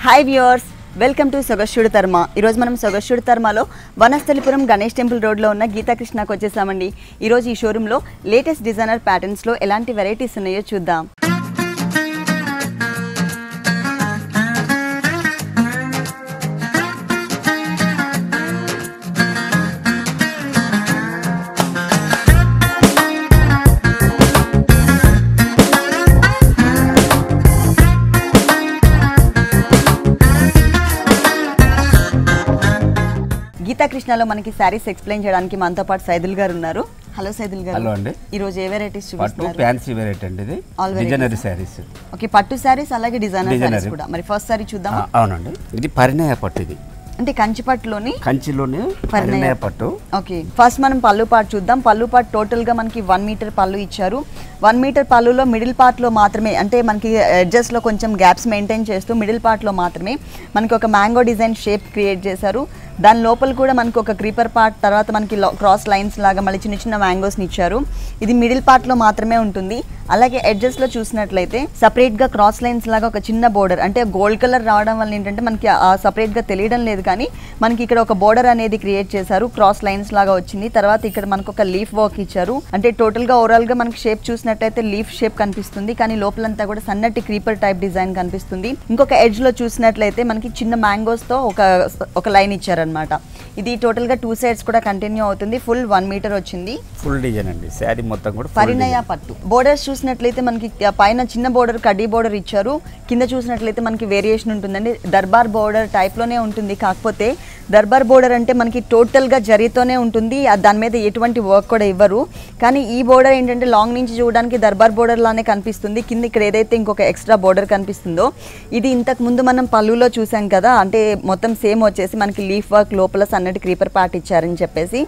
Hi viewers, welcome to సొగస్యుడు తర్మ. ఈరోజు మనం సొగస్యుడు తర్మలో వనస్థలిపురం గణేష్ టెంపుల్ రోడ్లో ఉన్న గీతాకృష్ణకు వచ్చేసామండి. ఈరోజు ఈ షోరూంలో లేటెస్ట్ డిజైనర్ ప్యాటర్న్స్లో ఎలాంటి వెరైటీస్ ఉన్నాయో చూద్దాం. గీతాకృష్ణలో మనకి సారీస్ ఎక్స్ప్లెయిన్ చేయడానికి మనతో పాటు సైదుల్ గారు ఉన్నారు. హలో సైదుల్ గారు. హలో అండి. ఈ రోజు ఏ వెరైటీస్ చూపిస్తున్నారు? పట్టు ఫ్యాన్సీ వెరైటీ అండి, ఇది డిజైనర్ సారీస్. ఓకే, పట్టు సారీస్ అలాగే డిజైనర్ సారీస్ కూడా. మరి ఫస్ట్ సారీ చూద్దాం. అవునండి, ఇది పరిణయ పట్టు. ఇది అంటే కంచిలోనే పరిణయ పట్టు. ఓకే, ఫస్ట్ మనం పళ్ళు పార్ట్ చూద్దాం. పళ్ళు పార్ట్ టోటల్ గా మనకి 1 మీటర్ పళ్ళు ఇచ్చారు. 1 మీటర్ పళ్ళులో మిడిల్ పార్ట్ లో మాత్రమే, అంటే మనకి ఎడ్జెస్ లో కొంచెం గ్యాప్స్ మెయింటైన్ చేస్తూ మిడిల్ పార్ట్ లో మాత్రమే మనకి ఒక మ్యాంగో డిజైన్ షేప్ క్రియేట్ చేశారు. దాని లోపల కూడా మనకి ఒక క్రీపర్ పార్ట్, తర్వాత మనకి క్రాస్ లైన్స్ లాగా మళ్ళీ చిన్న చిన్న మ్యాంగోస్ని ఇచ్చారు. ఇది మిడిల్ పార్ట్లో మాత్రమే ఉంటుంది. అలాగే ఎడ్జెస్లో చూసినట్లయితే సపరేట్గా క్రాస్ లైన్స్ లాగా ఒక చిన్న బోర్డర్, అంటే గోల్డ్ కలర్ రావడం వల్ల ఏంటంటే మనకి సపరేట్గా తెలియడం లేదు, కానీ మనకి ఇక్కడ ఒక బోర్డర్ అనేది క్రియేట్ చేశారు. క్రాస్ లైన్స్ లాగా వచ్చింది. తర్వాత ఇక్కడ మనకు ఒక లీఫ్ వర్క్ ఇచ్చారు. అంటే టోటల్గా ఓవరాల్గా మనకి షేప్ చూసినట్లయితే లీఫ్ షేప్ కనిపిస్తుంది, కానీ లోపలంతా కూడా సన్నటి క్రీపర్ టైప్ డిజైన్ కనిపిస్తుంది. ఇంకొక ఎడ్జ్లో చూసినట్లయితే మనకి చిన్న మ్యాంగోస్తో ఒక లైన్ ఇచ్చారు అనమాట. ఇది టోటల్ గా 2 సైడ్స్ కూడా కంటిన్యూ అవుతుంది. ఫుల్ 1 మీటర్ వచ్చింది. ఫుల్ డిజైన్ అండి, శారీ మొత్తం కూడా పరిణయ పట్టు. బోర్డర్స్ చూసినట్లయితే మనకి పైన చిన్న బోర్డర్, కడ్డీ బోర్డర్ ఇచ్చారు. కింద చూసినట్లయితే మనకి వేరియేషన్ ఉంటుందండి. దర్బార్ బోర్డర్ టైప్ లోనే ఉంటుంది. కాకపోతే దర్బార్ బోర్డర్ అంటే మనకి టోటల్ గా జరీతోనే ఉంటుంది, దాని మీద ఎటువంటి వర్క్ కూడా ఇవ్వరు. కానీ ఈ బోర్డర్ ఏంటంటే లాంగ్ నుంచి చూడడానికి దర్బార్ బోర్డర్ లానే కనిపిస్తుంది. కింద ఇక్కడ ఏదైతే ఇంకొక ఎక్స్ట్రా బోర్డర్ కనిపిస్తుందో, ఇది ఇంతకు ముందు మనం పళ్ళులో చూసాం కదా, అంటే మొత్తం సేమ్ వచ్చేసి మనకి లీఫ్ వర్క్ లోపల సన్నటి క్రీపర్ పార్ట్ ఇచ్చారని చెప్పేసి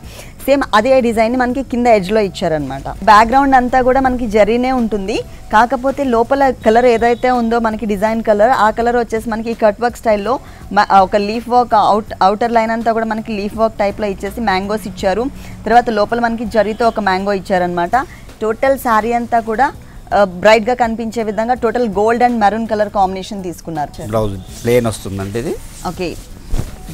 సేమ్ అదే డిజైన్ మనకి కింద ఎడ్జ్ లో ఇచ్చారనమాట. బ్యాక్గ్రౌండ్ అంతా కూడా మనకి జరీనే ఉంటుంది. కాకపోతే లోపల కలర్ ఏదైతే ఉందో మనకి డిజైన్ కలర్, ఆ కలర్ వచ్చేసి మనకి కట్ వర్క్ స్టైల్లో ఒక లీఫ్ వర్క్ అవుటర్ లైన్ అంతా కూడా మనకి లీఫ్ వర్క్ టైప్ లో ఇచ్చేసి మ్యాంగోస్ ఇచ్చారు. తర్వాత లోపల మనకి జరీతో ఒక మ్యాంగో ఇచ్చారనమాట. టోటల్ శారీ అంతా కూడా బ్రైట్ గా కనిపించే విధంగా total gold and maroon colour combination తీసుకున్నారు. బ్లౌజ్ ప్లేన్ వస్తుందండి ఇది. Okay,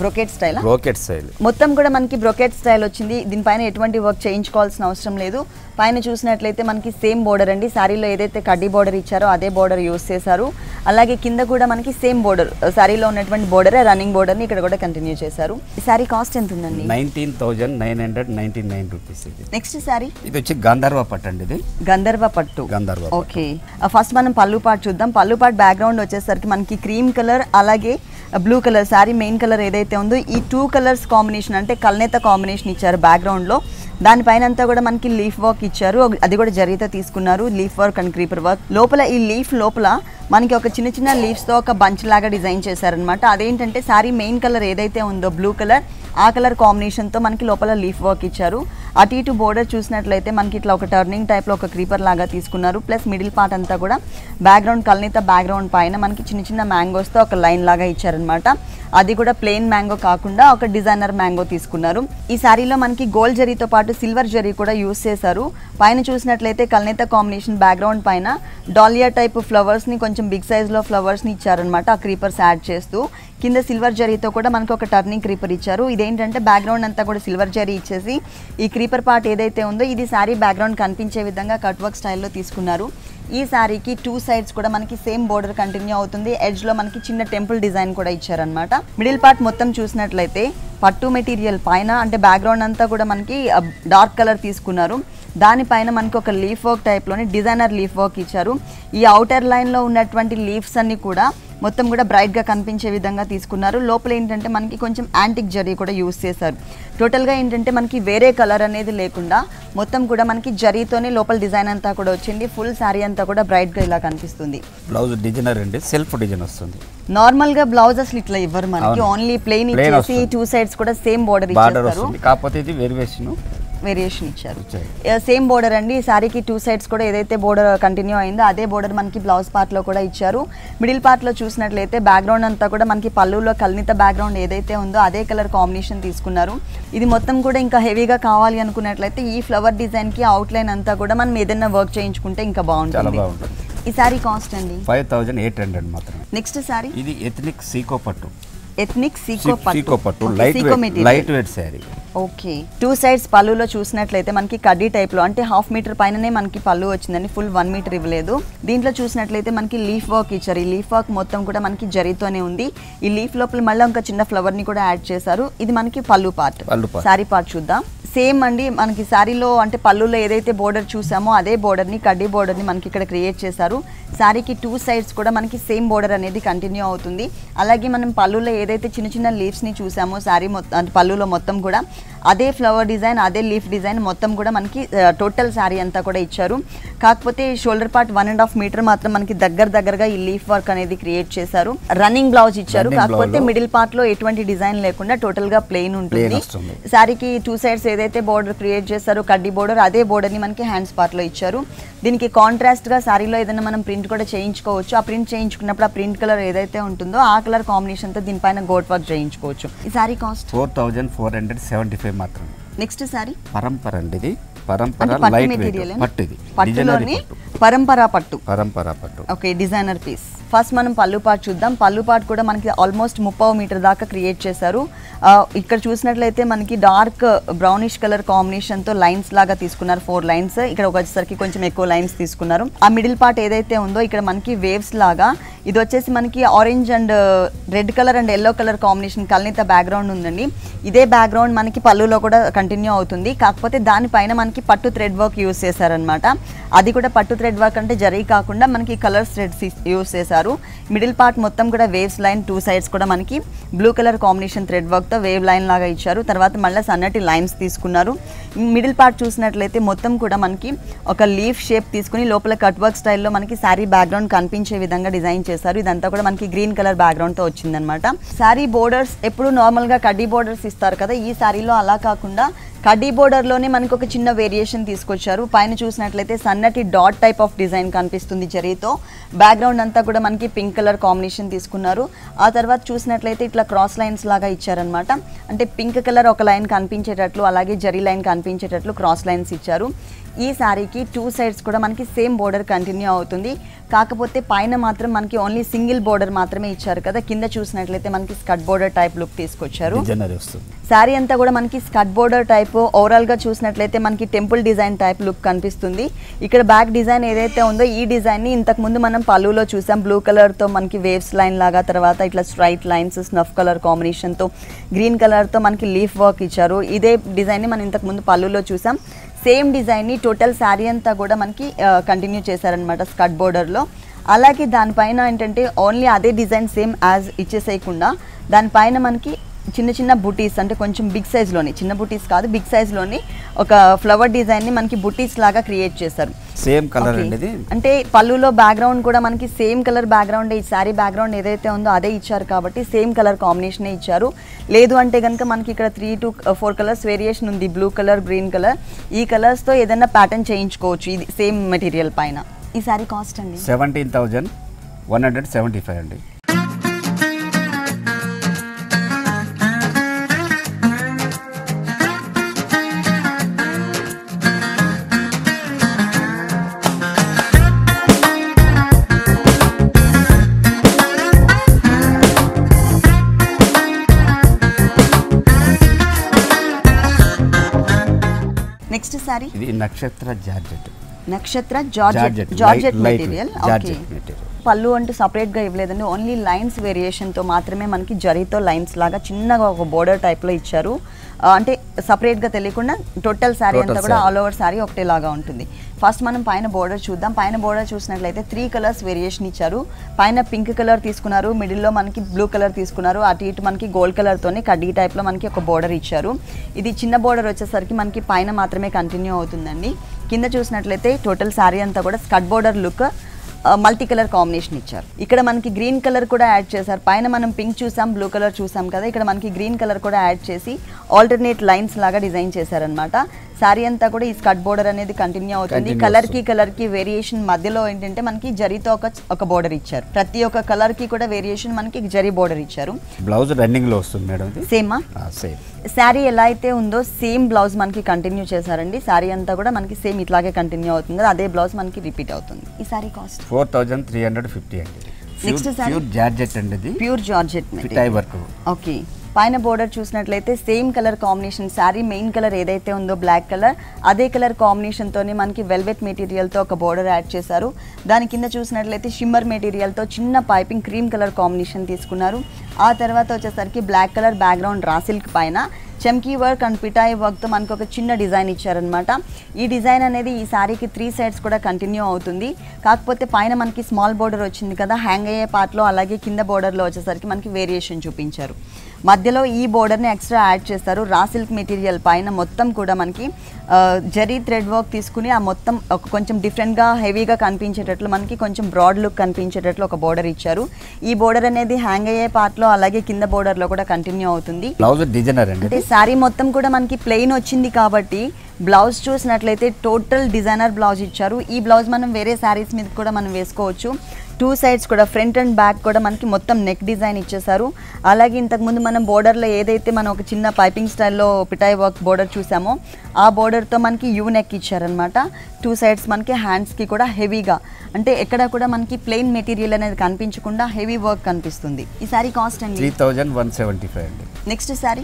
brocade style. Brocade style మొత్తం కూడా మనకి బ్రోకెట్ స్టైల్ వచ్చింది. దీనిపైన ఎటువంటి వర్క్ చేయించుకోవాల్సిన అవసరం లేదు. పైన చూసినట్లయితే మనకి సేమ్ బోర్డర్ అండి. శారీలో ఏదైతే కడ్డీ బోర్డర్ ఇచ్చారో అదే బోర్డర్ యూస్ చేశారు. అలాగే కింద కూడా మనకి సేమ్ బోర్డర్, శారీలో ఉన్నటువంటి బోర్డర్, రన్నింగ్ బోర్డర్ ని ఇక్కడ కూడా కంటిన్యూ చేశారు. ఈ శారీ కాస్ట్ ఎంత ఉందండి? 19,999 రూపీస్. నెక్స్ట్ శారీ ఇది వచ్చి గంధర్వ పట్టు అండి. ఇది గంధర్వ పట్టు. ఓకే, ఫస్ట్ మనం పళ్ళు పార్ట్ చూద్దాం. పళ్ళు పార్ట్ బ్యాక్గ్రౌండ్ వచ్చేసరికి మనకి క్రీమ్ కలర్ అలాగే blue colour, sari main colour ఏదైతే ఉందో ఈ 2 కలర్స్ కాంబినేషన్, అంటే కల్నేత కాంబినేషన్ ఇచ్చారు బ్యాక్గ్రౌండ్లో. దానిపైన అంతా కూడా మనకి లీఫ్ వర్క్ ఇచ్చారు. అది కూడా జరీతో తీసుకున్నారు, leaf work and creeper work. లోపల ఈ లీఫ్ లోపల మనకి ఒక చిన్న చిన్న లీవ్స్తో ఒక బంచ్ లాగా డిజైన్ చేశారనమాట. అదేంటంటే శారీ మెయిన్ కలర్ ఏదైతే ఉందో బ్లూ కలర్, ఆ కలర్ కాంబినేషన్తో మనకి లోపల లీఫ్ వర్క్ ఇచ్చారు. అటు ఇటు బోర్డర్ చూసినట్లయితే మనకి ఇట్లా ఒక టర్నింగ్ టైప్లో ఒక క్రీపర్ లాగా తీసుకున్నారు. ప్లస్ మిడిల్ పార్ట్ అంతా కూడా బ్యాక్గ్రౌండ్ కల్నేత బ్యాక్గ్రౌండ్ పైన మనకి చిన్న చిన్న మ్యాంగోస్తో ఒక లైన్ లాగా ఇచ్చారనమాట. అది కూడా ప్లెయిన్ మ్యాంగో కాకుండా ఒక డిజైనర్ మ్యాంగో తీసుకున్నారు. ఈ శారీలో మనకి గోల్డ్ జరీతో పాటు సిల్వర్ జరీ కూడా యూస్ చేశారు. పైన చూసినట్లయితే కల్నేత కాంబినేషన్ బ్యాక్గ్రౌండ్ పైన డాలియా టైప్ ఫ్లవర్స్ని, కొంచెం బిగ్ సైజ్లో ఫ్లవర్స్ని ఇచ్చారనమాట ఆ క్రీపర్స్ యాడ్ చేస్తూ. కింద సిల్వర్ జరీతో కూడా మనకు ఒక టర్నింగ్ క్రీపర్ ఇచ్చారు. ఇదేంటంటే బ్యాక్గ్రౌండ్ అంతా కూడా సిల్వర్ జరీ ఇచ్చేసి ఈ క్రీపర్ పార్ట్ ఏదైతే ఉందో ఇది శారీ బ్యాక్గ్రౌండ్ కనిపించే విధంగా కట్ వర్క్ స్టైల్లో తీసుకున్నారు. ఈ శారీకి 2 సైడ్స్ కూడా మనకి సేమ్ బోర్డర్ కంటిన్యూ అవుతుంది. ఎడ్జ్ లో మనకి చిన్న టెంపుల్ డిజైన్ కూడా ఇచ్చారనమాట. మిడిల్ పార్ట్ మొత్తం చూసినట్లయితే పట్టు మెటీరియల్ పైన, అంటే బ్యాక్గ్రౌండ్ అంతా కూడా మనకి డార్క్ కలర్ తీసుకున్నారు. దానిపైన మనకి ఒక లీఫ్ వర్క్ టైప్లోని డిజైనర్ లీఫ్ వర్క్ ఇచ్చారు. ఈ అవుటర్ లైన్లో ఉన్నటువంటి లీవ్స్ అన్ని కూడా మొత్తం కూడా బ్రైట్గా కనిపించే విధంగా తీసుకున్నారు. లోపల ఏంటంటే మనకి కొంచెం యాంటిక్ జరీ కూడా యూస్ చేశారు. టోటల్గా ఏంటంటే మనకి వేరే కలర్ అనేది లేకుండా మొత్తం కూడా మనకి జరీతోనే లోపల డిజైన్ అంతా కూడా వచ్చింది. ఫుల్ శారీ అంతా కూడా బ్రైట్గా ఇలా కనిపిస్తుంది. బ్లౌజ్ డిజైనర్ అండి, సెల్ఫ్ డిజైన్ వస్తుంది. నార్మల్ గా బ్లౌజ్ అసలు ఇట్లా ఇవ్వరు మనకి, ఓన్లీ ప్లెయిన్ ఇచ్చేసి 2 సైడ్స్ కూడా సేమ్ బోర్డర్ ఇచ్చేస్తారు. కాకపోతే ఇది వేరియేషన్ ఇచ్చారు. సేమ్ బోర్డర్ అండి. ఈ శారీకి 2 సైడ్స్ కూడా ఏదైతే బోర్డర్ కంటిన్యూ అయిందో అదే బోర్డర్ మనకి బ్లౌజ్ పార్ట్ లో కూడా ఇచ్చారు. మిడిల్ పార్ట్ లో చూసినట్లయితే బ్యాక్గ్రౌండ్ అంతా కూడా మనకి పళ్ళులో కల్నిత బ్యాక్గ్రౌండ్ ఏదైతే ఉందో అదే కలర్ కాంబినేషన్ తీసుకున్నారు. ఇది మొత్తం కూడా ఇంకా హెవీగా కావాలి అనుకున్నట్లయితే ఈ ఫ్లవర్ డిజైన్ కి అవుట్ లైన్ అంతా కూడా మనం ఏదైనా వర్క్ చేయించుకుంటే ఇంకా బాగుంటుంది. ఈ సారీ కాస్ట్ అండి 5800 మాత్రమే. నెక్స్ట్ సారీ ఇది ఎథ్నిక్ సీకో పట్టు. ఎథ్నిక్ సీకో పట్టు light weight sari. Okay, 2 sides పళ్ళులో చూసినట్లయితే మనకి కడ్డీ టైప్లో అంటే 1/2 మీటర్ పైననే మనకి పళ్ళు వచ్చిందండి, ఫుల్ 1 మీటర్ ఇవ్వలేదు. దీంట్లో చూసినట్లయితే మనకి లీఫ్ వర్క్ ఇచ్చారు. ఈ లీఫ్ వర్క్ మొత్తం కూడా మనకి జరీతోనే ఉంది. ఈ లీఫ్ లోపల మళ్ళీ ఇంకా చిన్న ఫ్లవర్ని కూడా యాడ్ చేశారు. ఇది మనకి పళ్ళు పార్ట్. శారీ పార్ట్ చూద్దాం. సేమ్ అండి, మనకి శారీలో అంటే పళ్ళులో ఏదైతే బోర్డర్ చూసామో అదే బోర్డర్ని, కడ్డీ బోర్డర్ని మనకి ఇక్కడ క్రియేట్ చేశారు. శారీకి 2 సైడ్స్ కూడా మనకి సేమ్ బోర్డర్ అనేది కంటిన్యూ అవుతుంది. అలాగే మనం పళ్ళులో ఏదైతే చిన్న చిన్న లీవ్స్ని చూసామో శారీ మొత్తం అంటే పళ్ళులో మొత్తం కూడా అదే ఫ్లవర్ డిజైన్, అదే లీఫ్ డిజైన్ మొత్తం కూడా మనకి టోటల్ శారీ అంతా కూడా ఇచ్చారు. కాకపోతే షోల్డర్ పార్ట్ 1.5 మీటర్ మాత్రం మనకి దగ్గరగా ఈ లీఫ్ వర్క్ అనేది క్రియేట్ చేశారు. రన్నింగ్ బ్లౌజ్ ఇచ్చారు. కాకపోతే మిడిల్ పార్ట్ లో ఎటువంటి డిజైన్ లేకుండా టోటల్ గా ప్లెయిన్ ఉంటుంది. శారీకి 2 సైడ్స్ ఏదైతే బోర్డర్ క్రియేట్ చేశారో కడ్డీ బోర్డర్, అదే బోర్డర్ ని మనకి హ్యాండ్స్ పార్ట్ లో ఇచ్చారు. దీనికి కాంట్రాస్ట్ గా శారీలో ఏదైనా మనం ప్రింట్ కూడా చేయించుకోవచ్చు. ఆ ప్రింట్ చేయించుకున్నప్పుడు ఆ ప్రింట్ కలర్ ఏదైతే ఉంటుందో ఆ కలర్ కాంబినేషన్ తో దీనిపైన గోట్ వర్క్ చేయించుకోవచ్చు. ఈ శారీ కాస్ట్ 4475 మాత్రమే. నెక్స్ట్ శారీ పరంపర అండి. ఇది పరంపర లైట్ వెయిట్ పట్టు. ఇది పట్టులోని పరంపర పట్టు. Okay, designer piece. ఫస్ట్ మనం పళ్ళు పార్ట్ చూద్దాం. పళ్ళు పార్ట్ కూడా మనకి ఆల్మోస్ట్ 30 మీటర్ దాకా క్రియేట్ చేశారు. ఇక్కడ చూసినట్లయితే మనకి డార్క్ బ్రౌనిష్ కలర్ కాంబినేషన్ తో లైన్స్ లాగా తీసుకున్నారు, 4 లైన్స్. ఇక్కడ వచ్చేసరికి కొంచెం ఎక్కువ లైన్స్ తీసుకున్నారు. ఆ మిడిల్ పార్ట్ ఏదైతే ఉందో ఇక్కడ మనకి వేవ్స్ లాగా, ఇది వచ్చేసి మనకి orange and red colour and yellow colour combination కల్నిత బ్యాక్గ్రౌండ్ ఉందండి. ఇదే బ్యాక్గ్రౌండ్ మనకి పళ్ళులో కూడా కంటిన్యూ అవుతుంది. కాకపోతే దానిపైన మనకి పట్టు థ్రెడ్ వర్క్ యూస్ చేశారనమాట. అది కూడా పట్టు థ్రెడ్ వర్క్ అంటే జరీ కాకుండా మనకి కలర్స్ థ్రెడ్స్ యూస్ చేశారు. మిడిల్ పార్ట్ మొత్తం కూడా వేవ్స్ లైన్, 2 సైడ్స్ కూడా మనకి బ్లూ కలర్ కాంబినేషన్ థ్రెడ్ వర్క్తో వేవ్ లైన్ లాగా ఇచ్చారు. తర్వాత మళ్ళీ సన్నటి లైన్స్ తీసుకున్నారు. మిడిల్ పార్ట్ చూసినట్లయితే మొత్తం కూడా మనకి ఒక లీఫ్ షేప్ తీసుకుని లోపల కట్ వర్క్ స్టైల్లో మనకి శారీ బ్యాక్గ్రౌండ్ కనిపించే విధంగా డిజైన్ చేశారు. ఇదంతా కూడా మనకి గ్రీన్ కలర్ బ్యాక్గ్రౌండ్తో వచ్చిందనమాట. శారీ బోర్డర్స్ ఎప్పుడు నార్మల్గా కడ్డీ బోర్డర్స్ ఇస్తారు కదా, ఈ శారీలో అలా కాకుండా కడ్డీ బోర్డర్లోనే మనకు ఒక చిన్న వేరియేషన్ తీసుకొచ్చారు. పైన చూసినట్లయితే సన్నటి డాట్ టైప్ ఆఫ్ డిజైన్ కనిపిస్తుంది జరీతో. బ్యాక్గ్రౌండ్ అంతా కూడా మనకి పింక్ కలర్ కాంబినేషన్ తీసుకున్నారు. ఆ తర్వాత చూసినట్లయితే ఇట్లా క్రాస్ లైన్స్ లాగా ఇచ్చారనమాట. అంటే పింక్ కలర్ ఒక లైన్ కనిపించేటట్లు, అలాగే జరీ లైన్ కనిపించేటట్లు క్రాస్ లైన్స్ ఇచ్చారు. ఈ శారీకి 2 సైడ్స్ కూడా మనకి సేమ్ బోర్డర్ కంటిన్యూ అవుతుంది. కాకపోతే పైన మాత్రం మనకి ఓన్లీ సింగిల్ బోర్డర్ మాత్రమే ఇచ్చారు కదా. కింద చూసినట్లయితే మనకి స్కర్ట్ బోర్డర్ టైప్ లుక్ తీసుకొచ్చారు. శారీ అంతా కూడా మనకి స్కర్ట్ బోర్డర్ టైప్, ఓవరాల్ గా చూసినట్లయితే మనకి టెంపుల్ డిజైన్ టైప్ లుక్ కనిపిస్తుంది. ఇక్కడ బ్యాక్ డిజైన్ ఏదైతే ఉందో ఈ డిజైన్ ని ఇంతకు ముందు మనం పళ్ళులో చూసాం. బ్లూ కలర్ తో మనకి వేవ్స్ లైన్ లాగా, తర్వాత ఇట్లా straight lines snuff colour combination తో గ్రీన్ కలర్ తో మనకి లీఫ్ వర్క్ ఇచ్చారు. ఇదే డిజైన్ ని మనం ఇంతకు ముందు పళ్ళులో చూసాం. సేమ్ డిజైన్ని టోటల్ శారీ అంతా కూడా మనకి కంటిన్యూ చేశారనమాట స్కర్ట్ బోర్డర్లో. అలాగే దానిపైన ఏంటంటే ఓన్లీ అదే డిజైన్ సేమ్ యాజ్ ఇచ్చేసేయకుండా దానిపైన మనకి చిన్న చిన్న బుటీస్, అంటే కొంచెం బిగ్ సైజ్లోని, చిన్న బుటీస్ కాదు బిగ్ సైజ్లోని ఒక ఫ్లవర్ డిజైన్ని మనకి బుటీస్ లాగా క్రియేట్ చేశారు. సేమ్ కలర్ అండి. అంటే పళ్ళులో బ్యాక్గ్రౌండ్ కూడా మనకి సేమ్ కలర్ బ్యాక్గ్రౌండ్, ఈ శారీ బ్యాక్గ్రౌండ్ ఏదైతే ఉందో అదే ఇచ్చారు కాబట్టి సేమ్ కలర్ కాంబినేషనే ఇచ్చారు. లేదు అంటే కనుక మనకి ఇక్కడ 3 to 4 కలర్స్ వేరియేషన్ ఉంది. బ్లూ కలర్, గ్రీన్ కలర్, ఈ కలర్స్తో ఏదైనా ప్యాటర్న్ చేయించుకోవచ్చు ఇది సేమ్ మెటీరియల్ పైన. ఈ శారీ కాస్ట్ అండి 17,175 అండి. నెక్స్ట్ సారీ ఇది నక్షత్ర జార్జెట్. నక్షత్ర జార్జెట్ మెటీరియల్. ఓకే, పళ్ళు అంటే సపరేట్గా ఇవ్వలేదండి, ఓన్లీ లైన్స్ వేరియేషన్తో మాత్రమే మనకి జరీతో లైన్స్ లాగా చిన్నగా ఒక బోర్డర్ టైప్లో ఇచ్చారు. అంటే సపరేట్గా తెలియకుండా టోటల్ శారీ అంతా కూడా ఆల్ ఓవర్ శారీ ఒకటేలాగా ఉంటుంది. ఫస్ట్ మనం పైన బోర్డర్ చూద్దాం. పైన బోర్డర్ చూసినట్లయితే 3 కలర్స్ వేరియేషన్ ఇచ్చారు. పైన పింక్ కలర్ తీసుకున్నారు, మిడిల్లో మనకి బ్లూ కలర్ తీసుకున్నారు, అటు ఇటు మనకి గోల్డ్ కలర్తోనే కడ్డీ టైప్లో మనకి ఒక బోర్డర్ ఇచ్చారు. ఇది చిన్న బోర్డర్ వచ్చేసరికి మనకి పైన మాత్రమే కంటిన్యూ అవుతుందండి. కింద చూసినట్లయితే టోటల్ శారీ అంతా కూడా skirt border look, multi colour combination ఇచ్చారు. ఇక్కడ మనకి గ్రీన్ కలర్ కూడా యాడ్ చేశారు. పైన మనం పింక్ చూసాం, బ్లూ కలర్ చూసాం కదా, ఇక్కడ మనకి గ్రీన్ కలర్ కూడా యాడ్ చేసి ఆల్టర్నేట్ లైన్స్ లాగా డిజైన్ చేశారనమాట. సారీ అంతా కూడా ఈ స్కర్ట్ బోర్డర్ అనేది కంటిన్యూ అవుతుంది. కలర్ కి వేరియేషన్ మధ్యలో ఏంటంటే మనకి జరీతో ఒక బోర్డర్ ఇచ్చారు. ప్రతి ఒక్క కలర్ కి కూడా వేరియేషన్ మనకి జరీ బోర్డర్ ఇచ్చారు. బ్లౌజ్ రన్నింగ్ లో వస్తుంది మేడం. సేమా సేమ్ శారీ ఎలా అయితే ఉందో సేమ్ బ్లౌజ్ మనకి కంటిన్యూ చేశారండి. శారీ అంతా కూడా మనకి సేమ్ ఇట్లాగే కంటిన్యూ అవుతుంది కదా, అదే బ్లౌజ్ మనకి రిపీట్ అవుతుంది. ఈ శారీ కాస్ట్ 4350 అండి. నెక్స్ట్ శారీ ప్యూర్ జార్జెట్ అండి. ఇది ప్యూర్ జార్జెట్ టై వర్క్. ఓకే, పైన బోర్డర్ చూసినట్లయితే same colour combination. Sari main colour ఏదైతే ఉందో బ్లాక్ కలర్, అదే కలర్ కాంబినేషన్తోనే మనకి వెల్వెట్ మెటీరియల్తో ఒక బోర్డర్ యాడ్ చేశారు. దాని కింద చూసినట్లయితే షిమ్మర్ మెటీరియల్తో చిన్న పైపింగ్ క్రీమ్ కలర్ కాంబినేషన్ తీసుకున్నారు. ఆ తర్వాత వచ్చేసరికి black colour background raw silk పైన చమ్కీ వర్క్ అండ్ పిటాయి వర్క్తో మనకు ఒక చిన్న డిజైన్ ఇచ్చారనమాట. ఈ డిజైన్ అనేది ఈ శారీకి 3 సైడ్స్ కూడా కంటిన్యూ అవుతుంది. కాకపోతే పైన మనకి స్మాల్ బోర్డర్ వచ్చింది కదా హ్యాంగ్ అయ్యే పార్ట్లో, అలాగే కింద బోర్డర్లో వచ్చేసరికి మనకి వేరియేషన్ చూపించారు. మధ్యలో ఈ బోర్డర్ని ఎక్స్ట్రా యాడ్ చేస్తారు. రా సిల్క్ మెటీరియల్ పైన మొత్తం కూడా మనకి జరీ థ్రెడ్ వర్క్ తీసుకుని ఆ మొత్తం ఒక కొంచెం డిఫరెంట్గా హెవీగా కనిపించేటట్లు మనకి కొంచెం బ్రాడ్ లుక్ కనిపించేటట్లు ఒక బోర్డర్ ఇచ్చారు. ఈ బోర్డర్ అనేది హ్యాంగ్ అయ్యే పార్ట్లో అలాగే కింద బోర్డర్లో కూడా కంటిన్యూ అవుతుంది. బ్లౌజ్ డిజైనర్ అండి. అంటే శారీ మొత్తం కూడా మనకి ప్లెయిన్ వచ్చింది కాబట్టి బ్లౌజ్ చూసినట్లయితే టోటల్ డిజైనర్ బ్లౌజ్ ఇచ్చారు. ఈ బ్లౌజ్ మనం వేరే శారీస్ మీద కూడా మనం వేసుకోవచ్చు. 2 సైడ్స్ కూడా ఫ్రంట్ అండ్ బ్యాక్ కూడా మనకి మొత్తం నెక్ డిజైన్ ఇచ్చేసారు. అలాగే ఇంతకుముందు మనం బోర్డర్లో ఏదైతే మనం ఒక చిన్న పైపింగ్ స్టైల్లో పిటాయి వర్క్ బోర్డర్ చూసామో ఆ బోర్డర్తో మనకి యూ నెక్ ఇచ్చారనమాట. 2 సైడ్స్ మనకి హ్యాండ్స్కి కూడా హెవీగా, అంటే ఎక్కడ కూడా మనకి ప్లెయిన్ మెటీరియల్ అనేది కనిపించకుండా హెవీ వర్క్ కనిపిస్తుంది. ఈ శారీ కాస్ట్ అండి 3175 అండి. నెక్స్ట్ శారీ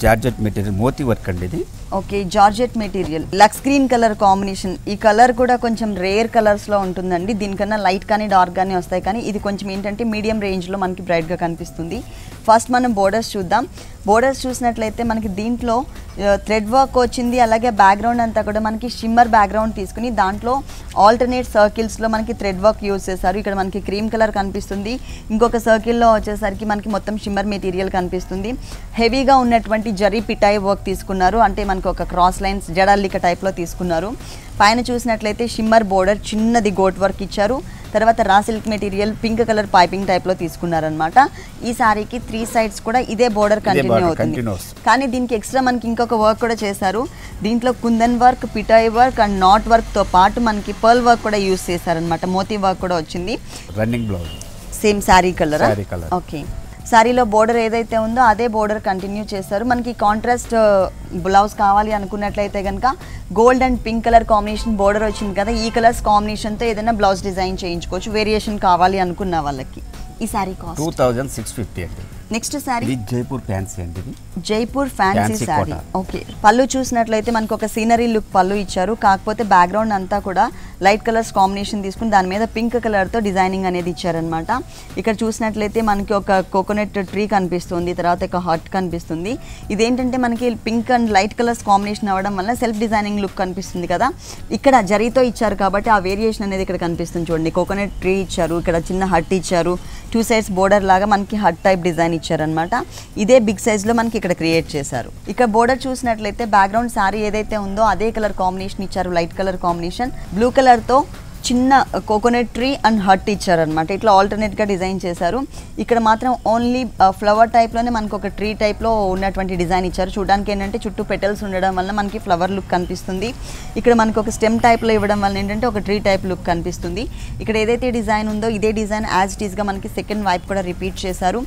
జార్జెట్ మెటీరియల్ మోతీ వర్క్ అండి. ఇది okay, georgette material lux green colour combination. ఈ కలర్ కూడా కొంచెం రేర్ కలర్స్లో ఉంటుందండి. దీనికన్నా లైట్ కానీ డార్క్ కానీ వస్తాయి, కానీ ఇది కొంచెం ఏంటంటే మీడియం రేంజ్లో మనకి బ్రైట్గా కనిపిస్తుంది. ఫస్ట్ మనం బోర్డర్స్ చూద్దాం. బోర్డర్స్ చూసినట్లయితే మనకి దీంట్లో థ్రెడ్ వర్క్ వచ్చింది. అలాగే బ్యాక్గ్రౌండ్ అంతా కూడా మనకి షిమ్మర్ బ్యాక్గ్రౌండ్ తీసుకుని దాంట్లో ఆల్టర్నేట్ సర్కిల్స్లో మనకి థ్రెడ్ వర్క్ యూజ్ చేశారు. ఇక్కడ మనకి క్రీమ్ కలర్ కనిపిస్తుంది, ఇంకొక సర్కిల్లో వచ్చేసరికి మనకి మొత్తం షిమ్మర్ మెటీరియల్ కనిపిస్తుంది. హెవీగా ఉన్నటువంటి జరీ పిటాయి వర్క్ తీసుకున్నారు, అంటే మనకి ఒక క్రాస్ లైన్స్ జడల్లిక టైప్లో తీసుకున్నారు. పైన చూసినట్లయితే షిమ్మర్ బోర్డర్ చిన్నది గోట్ వర్క్ ఇచ్చారు. తర్వాత raw silk material pink colour piping టైప్లో తీసుకున్నారనమాట. ఈ సారీకి 3 సైడ్స్ కూడా ఇదే బోర్డర్ కంటిన్యూ అవుతుంది. కానీ దీనికి ఎక్స్ట్రా మనకి ఇంకొక వర్క్ కూడా చేశారు. దీంట్లో కుందన్ వర్క్, పిటాయి వర్క్ అండ్ నాట్ వర్క్తో పాటు మనకి పర్ల్ వర్క్ కూడా యూజ్ చేశారనమాట. మోతీ వర్క్ కూడా వచ్చింది. Running blouse same sari colour. Okay, శారీలో బోర్డర్ ఏదైతే ఉందో అదే బోర్డర్ కంటిన్యూ చేస్తారు. మనకి కాంట్రాస్ట్ బ్లౌజ్ కావాలి అనుకున్నట్లయితే కనుక gold and pink colour combination border వచ్చింది కదా, ఈ కలర్స్ కాంబినేషన్తో ఏదైనా బ్లౌజ్ డిజైన్ చేయించుకోవచ్చు వేరియేషన్ కావాలి అనుకున్న వాళ్ళకి. ఈ శారీ కాస్ట్ 2650 అండి. నెక్స్ట్ శారీ జైపూర్ ఫ్యాన్సీ అండి. జైపూర్ ఫ్యాన్సీ శారీ. ఓకే, పళ్ళు చూసినట్లయితే మనకు ఒక సీనరీ లుక్ పళ్ళు ఇచ్చారు. కాకపోతే బ్యాక్గ్రౌండ్ అంతా కూడా లైట్ కలర్స్ కాంబినేషన్ తీసుకుని దాని మీద పింక్ కలర్తో డిజైనింగ్ అనేది ఇచ్చారనమాట. ఇక్కడ చూసినట్లయితే మనకి ఒక కోకోనట్ ట్రీ కనిపిస్తుంది, తర్వాత ఒక హార్ట్ కనిపిస్తుంది. ఇదేంటంటే మనకి pink and light colours combination అవ్వడం వల్ల సెల్ఫ్ డిజైనింగ్ లుక్ కనిపిస్తుంది కదా. ఇక్కడ జరీతో ఇచ్చారు కాబట్టి ఆ వేరియేషన్ అనేది ఇక్కడ కనిపిస్తుంది. చూడండి, కోకోనట్ ట్రీ ఇచ్చారు, ఇక్కడ చిన్న హట్ ఇచ్చారు, 2 సైడ్స్ బోర్డర్ లాగా మనకి హట్ టైప్ డిజైన్ ఇచ్చారనమాట. ఇదే బిగ్ సైజ్లో మనకి ఇక్కడ క్రియేట్ చేశారు. ఇక్కడ బోర్డర్ చూసినట్లయితే బ్యాక్గ్రౌండ్ శారీ ఏదైతే ఉందో అదే కలర్ కాంబినేషన్ ఇచ్చారు, లైట్ కలర్ కాంబినేషన్. బ్లూ కలర్తో చిన్న కోకోనట్ ట్రీ అండ్ హట్ ఇచ్చారనమాట. ఇట్లా ఆల్టర్నేట్గా డిజైన్ చేశారు. ఇక్కడ మాత్రం ఓన్లీ ఫ్లవర్ టైప్లోనే మనకు ఒక ట్రీ టైప్లో ఉన్నటువంటి డిజైన్ ఇచ్చారు. చూడడానికి ఏంటంటే చుట్టూ పెటల్స్ ఉండడం వల్ల మనకి ఫ్లవర్ లుక్ కనిపిస్తుంది. ఇక్కడ మనకు ఒక స్టెమ్ టైప్లో ఇవ్వడం వల్ల ఏంటంటే ఒక ట్రీ టైప్ లుక్ కనిపిస్తుంది. ఇక్కడ ఏదైతే డిజైన్ ఉందో ఇదే డిజైన్ యాజ్ ఇట్ ఈస్గా మనకి సెకండ్ వైపు కూడా రిపీట్ చేశారు.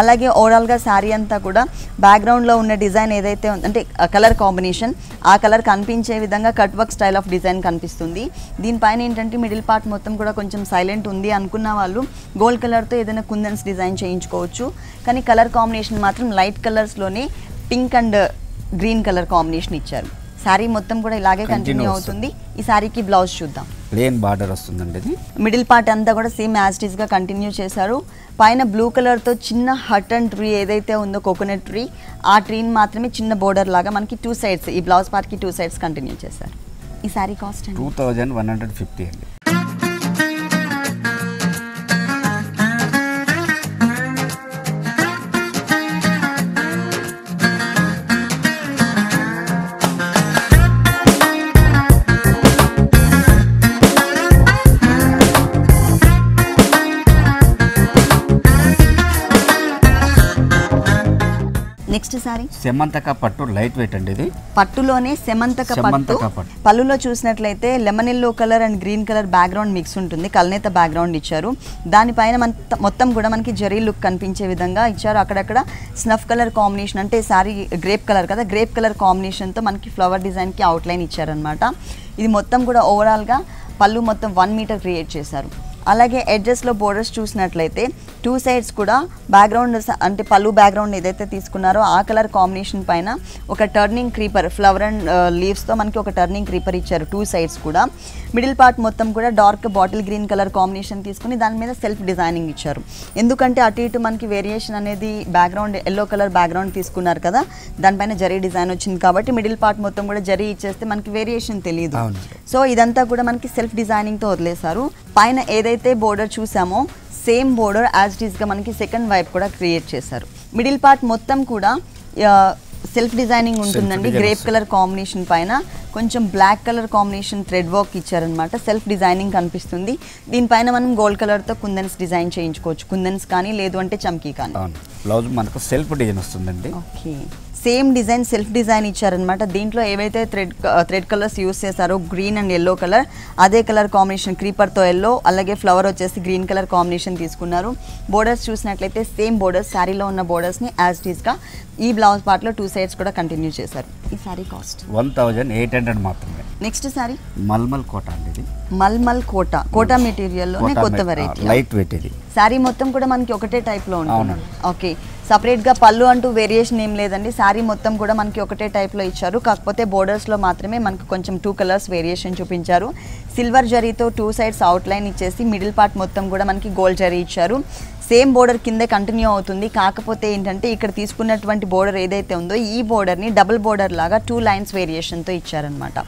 అలాగే ఓవరాల్గా శారీ అంతా కూడా బ్యాక్గ్రౌండ్లో ఉన్న డిజైన్ ఏదైతే అంటే కలర్ కాంబినేషన్ ఆ కలర్ కనిపించే విధంగా cut work style of design కనిపిస్తుంది. దీనిపైన ఏంటంటే మిడిల్ పార్ట్ మొత్తం కూడా కొంచెం సైలెంట్ ఉంది అనుకున్న వాళ్ళు గోల్డ్ కలర్తో ఏదైనా కుందన్స్ డిజైన్ చేయించుకోవచ్చు. కానీ కలర్ కాంబినేషన్ మాత్రం లైట్ కలర్స్లోనే pink and green colour combination ఇచ్చారు. శారీ మొత్తం కూడా ఇలాగే కంటిన్యూ అవుతుంది. ఈ శారీకి బ్లౌజ్ చూద్దాం. ప్లేన్ బార్డర్ వస్తుందండి. ఇది మిడిల్ పార్ట్ అంతా కూడా సేమ్ యాజ్ ఇట్ ఈస్గా కంటిన్యూ చేశారు. పైన బ్లూ కలర్తో చిన్న హట్ అండ్ ట్రీ ఏదైతే ఉందో కోకోనట్ ట్రీ, ఆ ట్రీని మాత్రమే చిన్న బోర్డర్ లాగా మనకి 2 సైడ్స్ ఈ బ్లౌజ్ పార్ట్కి 2 సైడ్స్ కంటిన్యూ చేశారు. ఈ శారీ కాస్ట్ 2150 అండి. నెక్స్ట్ సారీ సెమంతక పట్టు లైట్ వెయిట్ అండి ఇది. పట్టులోనే సెమంతక పట్టు. పళ్ళులో చూసినట్లయితే lemon yellow colour and green colour background mix ఉంటుంది, కల్నేత బ్యాక్గ్రౌండ్ ఇచ్చారు. దానిపైన మొత్తం కూడా మనకి జరీ లుక్ కనిపించే విధంగా ఇచ్చారు. అక్కడక్కడ స్నఫ్ కలర్ కాంబినేషన్, అంటే సారీ గ్రేప్ కలర్ కదా, గ్రేప్ కలర్ కాంబినేషన్తో మనకి ఫ్లవర్ డిజైన్కి అవుట్లైన్ ఇచ్చారనమాట. ఇది మొత్తం కూడా ఓవరాల్గా పళ్ళు మొత్తం 1 మీటర్ క్రియేట్ చేశారు. అలాగే ఎడ్జెస్లో బోర్డర్స్ చూసినట్లయితే 2 సైడ్స్ కూడా బ్యాక్గ్రౌండ్, అంటే పళ్ళు బ్యాక్గ్రౌండ్ ఏదైతే తీసుకున్నారో ఆ కలర్ కాంబినేషన్ పైన ఒక టర్నింగ్ క్రీపర్, ఫ్లవర్ అండ్ లీవ్స్తో మనకి ఒక టర్నింగ్ క్రీపర్ ఇచ్చారు 2 సైడ్స్ కూడా. మిడిల్ పార్ట్ మొత్తం కూడా dark bottle green colour combination తీసుకుని దాని మీద సెల్ఫ్ డిజైనింగ్ ఇచ్చారు. ఎందుకంటే అటు ఇటు మనకి వేరియేషన్ అనేది బ్యాక్గ్రౌండ్ ఎల్లో కలర్ బ్యాక్గ్రౌండ్ తీసుకున్నారు కదా, దానిపైన జరీ డిజైన్ వచ్చింది కాబట్టి మిడిల్ పార్ట్ మొత్తం కూడా జరీ ఇచ్చేస్తే మనకి వేరియేషన్ తెలియదు. సో ఇదంతా కూడా మనకి సెల్ఫ్ డిజైనింగ్తో వదిలేశారు. పైన ఏదైతే బోర్డర్ చూసామో సేమ్ బోర్డర్ యాజ్ ఇట్ ఈస్గా మనకి సెకండ్ వైపు కూడా క్రియేట్ చేశారు. మిడిల్ పార్ట్ మొత్తం కూడా సెల్ఫ్ డిజైనింగ్ ఉంటుందండి. గ్రేప్ కలర్ కాంబినేషన్ పైన కొంచెం black colour combination thread work ఇచ్చారనమాట. సెల్ఫ్ డిజైనింగ్ కనిపిస్తుంది. దీనిపైన మనం గోల్డ్ కలర్తో కుందన్స్ డిజైన్ చేయించుకోవచ్చు, కుందన్స్ కానీ లేదు అంటే చమ్కీ కానీ. బ్లౌజ్ మనకు సెల్ఫ్ డిజైన్ వస్తుందండి. Okay, same design self design ఇచ్చారనమాట. దీంట్లో ఏవైతే థ్రెడ్ కలర్స్ యూస్ చేశారో గ్రీన్ అండ్ ఎల్లో కలర్, అదే కలర్ కాంబినేషన్ క్రీపర్తో ఎల్లో, అలాగే ఫ్లవర్ వచ్చేసి గ్రీన్ కలర్ కాంబినేషన్ తీసుకున్నారు. బోర్డర్స్ చూసినట్లయితే సేమ్ బోర్డర్స్, శారీలో ఉన్న బోర్డర్స్ని యాజ్ ఇట్ ఈస్గా ఈ బ్లౌజ్ పార్ట్లో 2 సైడ్స్ కూడా కంటిన్యూ చేశారు. ఈ శారీ కాస్ట్ 1800 మాత్రమే. నెక్స్ట్ శారీ మల్మల్ కోట అండి ఇది. మల్మల్ కోట, కోటా మెటీరియల్లోనే కొత్త వెరైటీ, లైట్ వెయిట్ ఇది. శారీ మొత్తం కూడా మనకి ఒకటే టైప్లో ఉంటుంది. ఓకే, సపరేట్గా పళ్ళు అంటూ వేరియేషన్ ఏం లేదండి. శారీ మొత్తం కూడా మనకి ఒకటే టైప్లో ఇచ్చారు. కాకపోతే బోర్డర్స్లో మాత్రమే మనకు కొంచెం 2 కలర్స్ వేరియేషన్ చూపించారు. సిల్వర్ జరీతో 2 సైడ్స్ అవుట్లైన్ ఇచ్చేసి మిడిల్ పార్ట్ మొత్తం కూడా మనకి గోల్డ్ జరీ ఇచ్చారు. సేమ్ బోర్డర్ కిందే కంటిన్యూ అవుతుంది. కాకపోతే ఏంటంటే ఇక్కడ తీసుకున్నటువంటి బోర్డర్ ఏదైతే ఉందో ఈ బోర్డర్ని డబుల్ బోర్డర్ లాగా 2 లైన్స్ వేరియేషన్తో ఇచ్చారనమాట.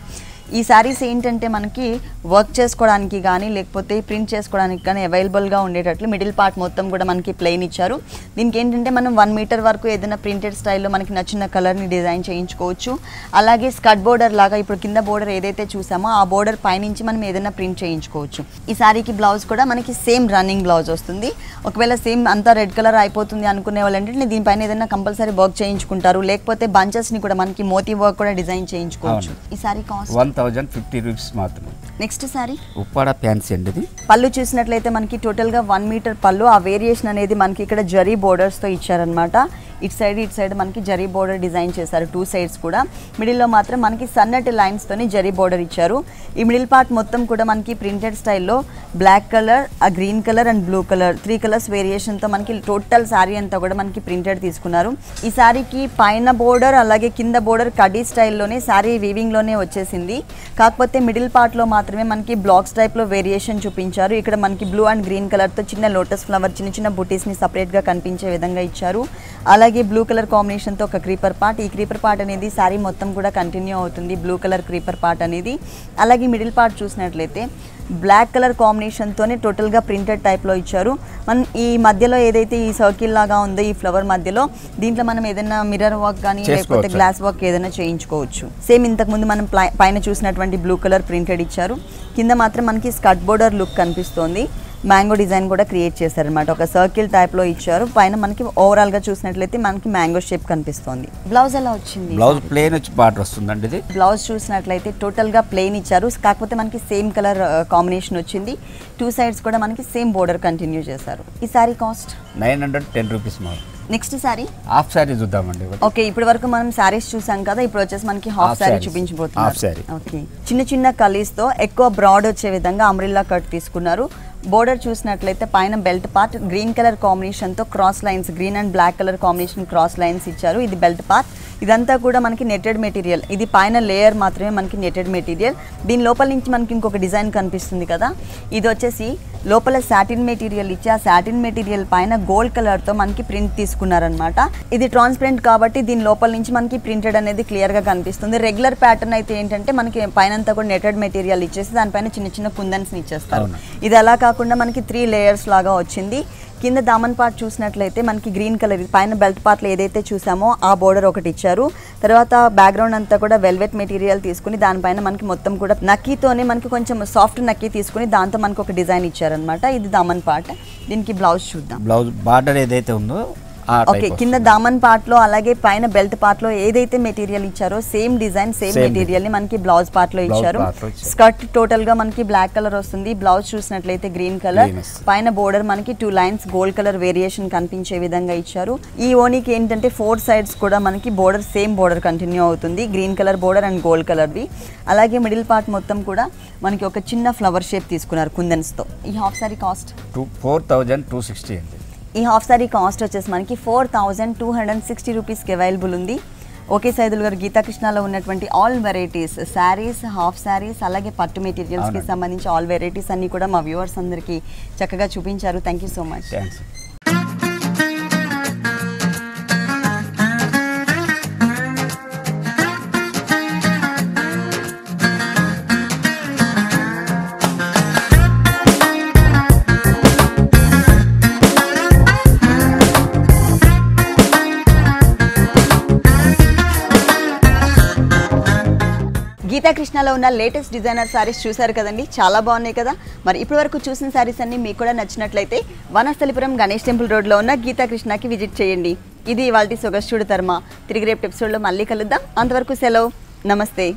ఈ శారీస్ ఏంటంటే మనకి వర్క్ చేసుకోవడానికి కానీ లేకపోతే ప్రింట్ చేసుకోవడానికి కానీ అవైలబుల్గా ఉండేటట్లు మిడిల్ పార్ట్ మొత్తం కూడా మనకి ప్లెయిన్ ఇచ్చారు. దీనికి ఏంటంటే మనం 1 మీటర్ వరకు ఏదైనా ప్రింటెడ్ స్టైల్లో మనకి నచ్చిన కలర్ని డిజైన్ చేయించుకోవచ్చు. అలాగే స్కర్ట్ బోర్డర్ లాగా ఇప్పుడు కింద బోర్డర్ ఏదైతే చూసామో ఆ బోర్డర్ పైనుంచి మనం ఏదైనా ప్రింట్ చేయించుకోవచ్చు. ఈ శారీకి బ్లౌజ్ కూడా మనకి సేమ్ రన్నింగ్ బ్లౌజ్ వస్తుంది. ఒకవేళ సేమ్ అంతా రెడ్ కలర్ అయిపోతుంది అనుకునే వాళ్ళు ఏంటంటే దీనిపైన ఏదైనా కంపల్సరీ వర్క్ చేయించుకుంటారు. లేకపోతే బంచెస్ని కూడా మనకి మోతీ వర్క్ కూడా డిజైన్ చేయించుకోవచ్చు. ఈ శారీ కాస్ట్ 1050 రూపీస్ మాత్రమే. నెక్స్ట్ సారీ ఉప్పాడ ఫ్యాన్సీ అండి ఇది. పళ్ళు చూసినట్లయితే మనకి టోటల్గా 1 మీటర్ పళ్ళు. ఆ వేరియేషన్ అనేది మనకి ఇక్కడ జరీ బోర్డర్స్తో ఇచ్చారనమాట. ఇటు సైడ్ మనకి జరీ బోర్డర్ డిజైన్ చేశారు 2 సైడ్స్ కూడా. మిడిల్లో మాత్రం మనకి సన్నటి లైన్స్తోని జరీ బోర్డర్ ఇచ్చారు. ఈ మిడిల్ పార్ట్ మొత్తం కూడా మనకి ప్రింటెడ్ స్టైల్లో బ్లాక్ కలర్, ఆ green colour and blue colour 3 colours వేరియేషన్తో మనకి టోటల్ శారీ అంతా కూడా మనకి ప్రింటెడ్ తీసుకున్నారు. ఈ శారీకి పైన బోర్డర్ అలాగే కింద బోర్డర్ కడీ స్టైల్లోనే శారీ వీవింగ్లోనే వచ్చేసింది. కాకపోతే మిడిల్ పార్ట్లో మాత్రమే మనకి బ్లాక్స్ టైప్లో వేరియేషన్ చూపించారు. ఇక్కడ మనకి బ్లూ అండ్ గ్రీన్ కలర్తో చిన్న లోటస్ ఫ్లవర్, చిన్న చిన్న బుటీస్ని సపరేట్గా కనిపించే విధంగా ఇచ్చారు. అలాగే బ్లూ కలర్ కాంబినేషన్తో ఒక క్రీపర్ పార్ట్. ఈ క్రీపర్ పార్ట్ అనేది శారీ మొత్తం కూడా కంటిన్యూ అవుతుంది, బ్లూ కలర్ క్రీపర్ పార్ట్ అనేది. అలాగే మిడిల్ పార్ట్ చూసినట్లయితే బ్లాక్ కలర్ కాంబినేషన్తోనే టోటల్గా ప్రింటెడ్ టైప్లో ఇచ్చారు. మనం ఈ మధ్యలో ఏదైతే ఈ సర్కిల్ లాగా ఉందో ఈ ఫ్లవర్ మధ్యలో దీంట్లో మనం ఏదైనా మిర్రర్ వర్క్ కానీ లేకపోతే గ్లాస్ వర్క్ ఏదైనా చేయించుకోవచ్చు. సేమ్ ఇంతకుముందు మనం పైన చూసినటువంటి బ్లూ కలర్ ప్రింటెడ్ ఇచ్చారు. కింద మాత్రం మనకి స్కర్ట్ బోర్డర్ లుక్ కనిపిస్తోంది. మ్యాంగో డిజైన్ కూడా క్రియేట్ చేశారనమాట. ఒక సర్కిల్ టైప్లో ఇచ్చారు. పైన మనకి ఓవరాల్గా చూసినట్లయితే మనకి మ్యాంగో షేప్ కనిపిస్తోంది. బ్లౌజ్ ఎలా వచ్చింది? బ్లౌజ్ ప్లెయిన్ వచ్చి బార్డర్ వస్తుందండి ఇది. బ్లౌజ్ చూసినట్లయితే టోటల్గా ప్లెయిన్ ఇచ్చారు. కాకపోతే మనకి సేమ్ కలర్ కాంబినేషన్ వచ్చింది. 2 సైడ్స్ కూడా మనకి సేమ్ బోర్డర్ కంటిన్యూ చేశారు. ఈ సారీ కాస్ట్ 910 రూపీస్ మాత్రం. నెక్స్ట్ సారీ హాఫ్ సారీ చూద్దామండి. ఓకే, ఇప్పటి వరకు మనం సారీస్ చూసాం కదా, ఇప్పుడు వచ్చేసి మనకి హాఫ్ సారీ చూపించబోతున్నాం. ఓకే, చిన్న చిన్న కలీస్తో ఎక్కువ బ్రాడ్ వచ్చే విధంగా అంబ్రిల్లా కట్ తీసుకున్నారు. బోర్డర్ చూసినట్లయితే పైన బెల్ట్ పార్ట్ గ్రీన్ కలర్ కాంబినేషన్తో cross lines, green and black colour combination cross lines ఇచ్చారు. ఇది బెల్ట్ పార్ట్. ఇదంతా కూడా మనకి నెట్టెడ్ మెటీరియల్. ఇది పైన లేయర్ మాత్రమే మనకి నెట్టెడ్ మెటీరియల్. దీని లోపల నుంచి మనకి ఇంకొక డిజైన్ కనిపిస్తుంది కదా, ఇది వచ్చేసి లోపల సాటిన్ మెటీరియల్ ఇచ్చి ఆ సాటిన్ మెటీరియల్ పైన గోల్డ్ కలర్తో మనకి ప్రింట్ తీసుకున్నారనమాట. ఇది ట్రాన్స్పరెంట్ కాబట్టి దీని లోపల నుంచి మనకి ప్రింటెడ్ అనేది క్లియర్గా కనిపిస్తుంది. రెగ్యులర్ ప్యాటర్న్ అయితే ఏంటంటే మనకి పైన అంతా కూడా నెట్టెడ్ మెటీరియల్ ఇచ్చేసి దానిపైన చిన్న చిన్న కుందన్స్ని ఇచ్చేస్తారు. ఇది అలా కాకుండా మనకి 3 లేయర్స్ లాగా వచ్చింది. కింద దామన్ పార్ట్ చూసినట్లయితే మనకి గ్రీన్ కలర్ పైన బెల్ట్ పార్ట్లో ఏదైతే చూసామో ఆ బోర్డర్ ఒకటి ఇచ్చారు. తర్వాత బ్యాక్గ్రౌండ్ అంతా కూడా వెల్వెట్ మెటీరియల్ తీసుకుని దానిపైన మనకి మొత్తం కూడా నక్కీతోనే మనకి కొంచెం సాఫ్ట్ నక్కీ తీసుకుని దాంతో మనకి ఒక డిజైన్ ఇచ్చారనమాట. ఇది దామన్ పార్ట్. దీనికి బ్లౌజ్ చూద్దాం. బ్లౌజ్ బార్డర్ ఏదైతే ఉందో ఓకే, కింద దామన్ పార్ట్ లో అలాగే పైన బెల్ట్ పార్ట్ లో ఏదైతే మెటీరియల్ ఇచ్చారో సేమ్ డిజైన్ సేమ్ మెటీరియల్ ని మనకి బ్లౌజ్ పార్ట్ లో ఇచ్చారు. స్కర్ట్ టోటల్ గా మనకి బ్లాక్ కలర్ వస్తుంది. బ్లౌజ్ చూసినట్లయితే గ్రీన్ కలర్, పైన బోర్డర్ మనకి 2 లైన్స్ గోల్డ్ కలర్ వేరియేషన్ కనిపించే విధంగా ఇచ్చారు. ఈ ఓనీకి ఏంటంటే 4 సైడ్స్ కూడా మనకి బోర్డర్ సేమ్ బోర్డర్ కంటిన్యూ అవుతుంది. Green colour border and gold colour the. అలాగే మిడిల్ పార్ట్ మొత్తం కూడా మనకి ఒక చిన్న ఫ్లవర్ షేప్ తీసుకున్నారు కుందన్స్ తో. ఈ హాఫ్ సారీ కాస్ట్ 4260 అండి. ఈ హాఫ్ సారీ కాస్ట్ వచ్చేసి మనకి 4260 రూపీస్కి అవైలబుల్ ఉంది. ఓకే సైదుల్ గారు, గీతాకృష్ణలో ఉన్నటువంటి all varieties saris, half saris అలాగే పట్టు మెటీరియల్స్కి సంబంధించి ఆల్ వెరైటీస్ అన్నీ కూడా మా వ్యూవర్స్ అందరికీ చక్కగా చూపించారు. Thank you so much. గీతాకృష్ణలో ఉన్న లేటెస్ట్ డిజైనర్ సారీస్ చూసారు కదండి, చాలా బాగున్నాయి కదా. మరి ఇప్పటి వరకు చూసిన సారీస్ అన్ని మీకు కూడా నచ్చినట్లయితే వనస్థలిపురం గణేష్ టెంపుల్ రోడ్లో ఉన్న గీతాకృష్ణకి విజిట్ చేయండి. ఇది ఇవాల్టి సొగస్చూడు తర్మ. తిరిగి రేపు ఎపిసోడ్లో మళ్ళీ కలుద్దాం. అంతవరకు సెలవు, నమస్తే.